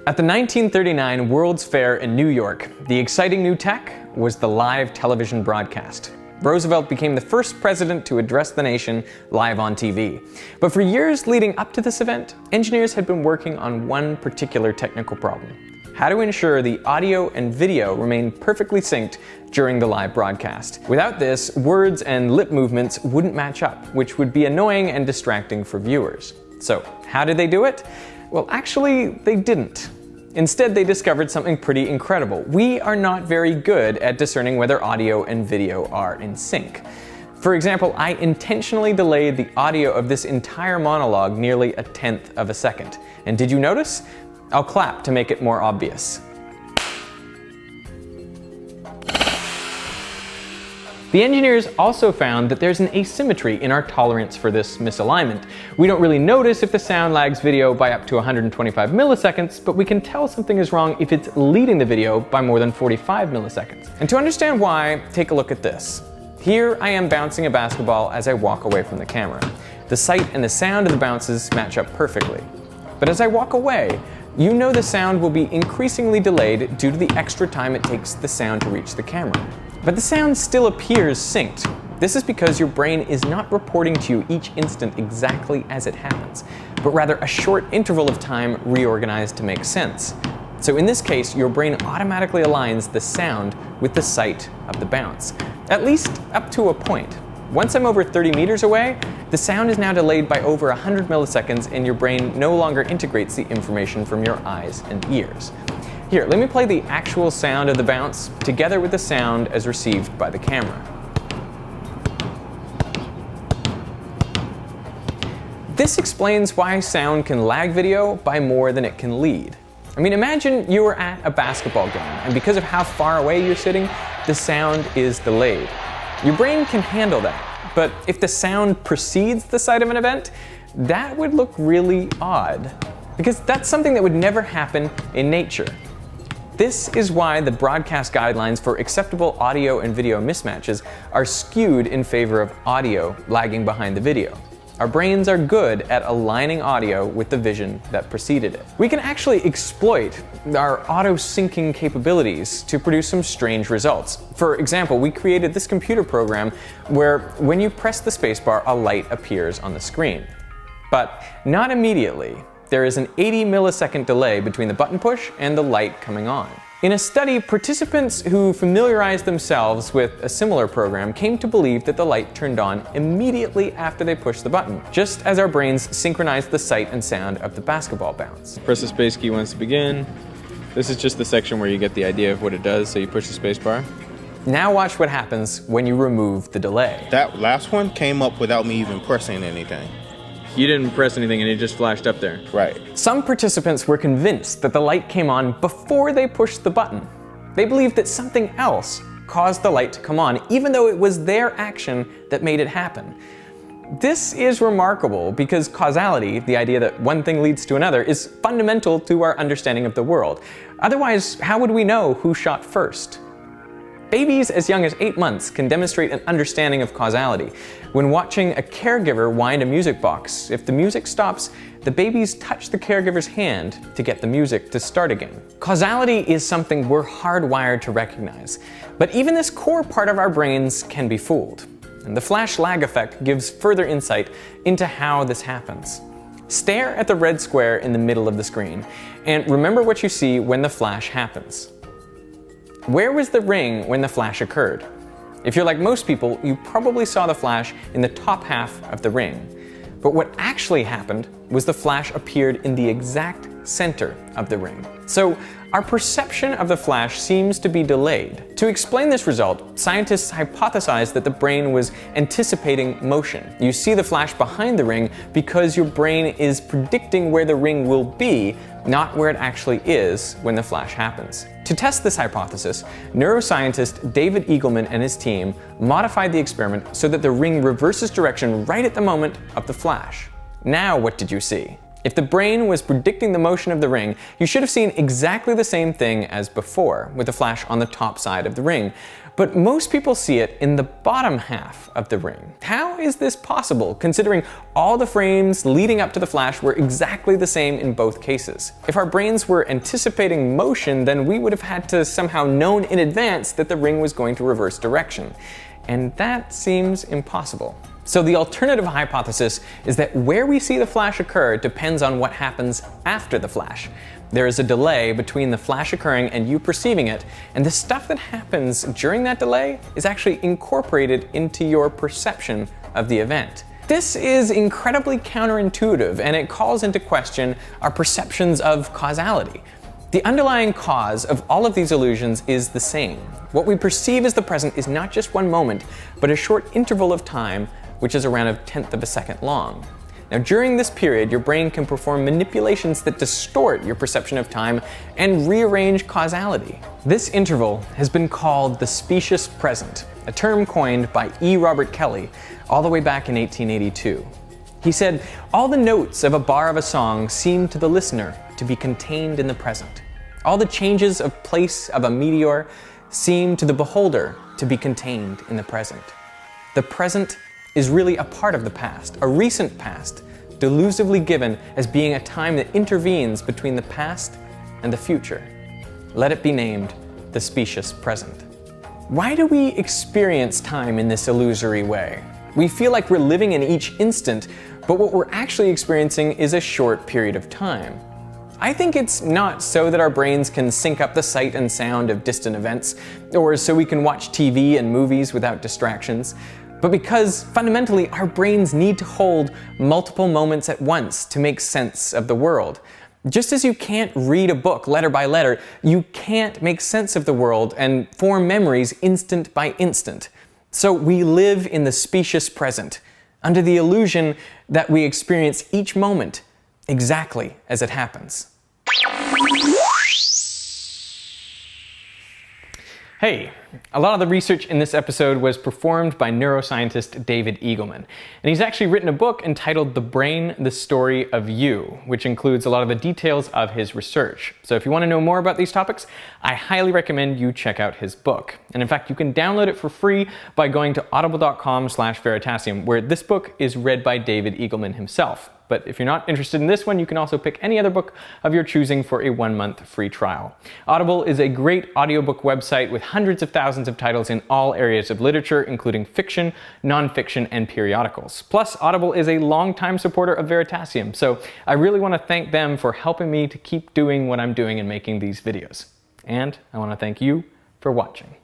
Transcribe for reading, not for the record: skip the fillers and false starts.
At the 1939 World's Fair in New York, the exciting new tech was the live television broadcast. Roosevelt became the first president to address the nation live on TV. But for years leading up to this event, engineers had been working on one particular technical problem: how to ensure the audio and video remained perfectly synced during the live broadcast. Without this, words and lip movements wouldn't match up, which would be annoying and distracting for viewers. So, how did they do it? Well, actually, they didn't. Instead, they discovered something pretty incredible. We are not very good at discerning whether audio and video are in sync. For example, I intentionally delayed the audio of this entire monologue nearly 1/10 of a second. And did you notice? I'll clap to make it more obvious. The engineers also found that there's an asymmetry in our tolerance for this misalignment. We don't really notice if the sound lags video by up to 125 milliseconds, but we can tell something is wrong if it's leading the video by more than 45 milliseconds. And to understand why, take a look at this. Here I am bouncing a basketball as I walk away from the camera. The sight and the sound of the bounces match up perfectly. But as I walk away, you know the sound will be increasingly delayed due to the extra time it takes the sound to reach the camera. But the sound still appears synced. This is because your brain is not reporting to you each instant exactly as it happens, but rather a short interval of time reorganized to make sense. So in this case, your brain automatically aligns the sound with the sight of the bounce, at least up to a point. Once I'm over 30 meters away, the sound is now delayed by over 100 milliseconds and your brain no longer integrates the information from your eyes and ears. Here, let me play the actual sound of the bounce together with the sound as received by the camera. This explains why sound can lag video by more than it can lead. I mean, imagine you were at a basketball game, and because of how far away you're sitting, the sound is delayed. Your brain can handle that, but if the sound precedes the sight of an event, that would look really odd, because that's something that would never happen in nature. This is why the broadcast guidelines for acceptable audio and video mismatches are skewed in favor of audio lagging behind the video. Our brains are good at aligning audio with the vision that preceded it. We can actually exploit our auto-syncing capabilities to produce some strange results. For example, we created this computer program where when you press the spacebar, a light appears on the screen. But not immediately. There is an 80 millisecond delay between the button push and the light coming on. In a study, participants who familiarized themselves with a similar program came to believe that the light turned on immediately after they pushed the button, just as our brains synchronized the sight and sound of the basketball bounce. Press the space key once to begin. This is just the section where you get the idea of what it does, so you push the space bar. Now watch what happens when you remove the delay. That last one came up without me even pressing anything. You didn't press anything and it just flashed up there. Right. Some participants were convinced that the light came on before they pushed the button. They believed that something else caused the light to come on, even though it was their action that made it happen. This is remarkable because causality, the idea that one thing leads to another, is fundamental to our understanding of the world. Otherwise, how would we know who shot first? Babies as young as 8 months can demonstrate an understanding of causality. When watching a caregiver wind a music box, if the music stops, the babies touch the caregiver's hand to get the music to start again. Causality is something we're hardwired to recognize, but even this core part of our brains can be fooled. And the flash lag effect gives further insight into how this happens. Stare at the red square in the middle of the screen, and remember what you see when the flash happens. Where was the ring when the flash occurred? If you're like most people, you probably saw the flash in the top half of the ring. But what actually happened was the flash appeared in the exact center of the ring. So our perception of the flash seems to be delayed. To explain this result, scientists hypothesized that the brain was anticipating motion. You see the flash behind the ring because your brain is predicting where the ring will be, not where it actually is when the flash happens. To test this hypothesis, neuroscientist David Eagleman and his team modified the experiment so that the ring reverses direction right at the moment of the flash. Now what did you see? If the brain was predicting the motion of the ring, you should have seen exactly the same thing as before, with the flash on the top side of the ring. But most people see it in the bottom half of the ring. How is this possible, considering all the frames leading up to the flash were exactly the same in both cases? If our brains were anticipating motion, then we would have had to somehow known in advance that the ring was going to reverse direction. And that seems impossible. So the alternative hypothesis is that where we see the flash occur depends on what happens after the flash. There is a delay between the flash occurring and you perceiving it, and the stuff that happens during that delay is actually incorporated into your perception of the event. This is incredibly counterintuitive, and it calls into question our perceptions of causality. The underlying cause of all of these illusions is the same. What we perceive as the present is not just one moment, but a short interval of time, which is around 1/10 of a second long. Now, during this period, your brain can perform manipulations that distort your perception of time and rearrange causality. This interval has been called the specious present, a term coined by E. Robert Kelly all the way back in 1882. He said, "All the notes of a bar of a song seem to the listener to be contained in the present. All the changes of place of a meteor seem to the beholder to be contained in the present. The present is really a part of the past, a recent past, delusively given as being a time that intervenes between the past and the future. Let it be named the specious present." Why do we experience time in this illusory way? We feel like we're living in each instant, but what we're actually experiencing is a short period of time. I think it's not so that our brains can sync up the sight and sound of distant events, or so we can watch TV and movies without distractions, but because fundamentally our brains need to hold multiple moments at once to make sense of the world. Just as you can't read a book letter by letter, you can't make sense of the world and form memories instant by instant. So we live in the specious present, under the illusion that we experience each moment exactly as it happens. Hey, a lot of the research in this episode was performed by neuroscientist David Eagleman, and he's actually written a book entitled The Brain, the Story of You, which includes a lot of the details of his research. So if you want to know more about these topics, I highly recommend you check out his book. And in fact, you can download it for free by going to audible.com/Veritasium, where this book is read by David Eagleman himself. But if you're not interested in this one, you can also pick any other book of your choosing for a 1-month free trial. Audible is a great audiobook website with hundreds of thousands of titles in all areas of literature, including fiction, nonfiction, and periodicals. Plus, Audible is a longtime supporter of Veritasium, so I really want to thank them for helping me to keep doing what I'm doing and making these videos. And I want to thank you for watching.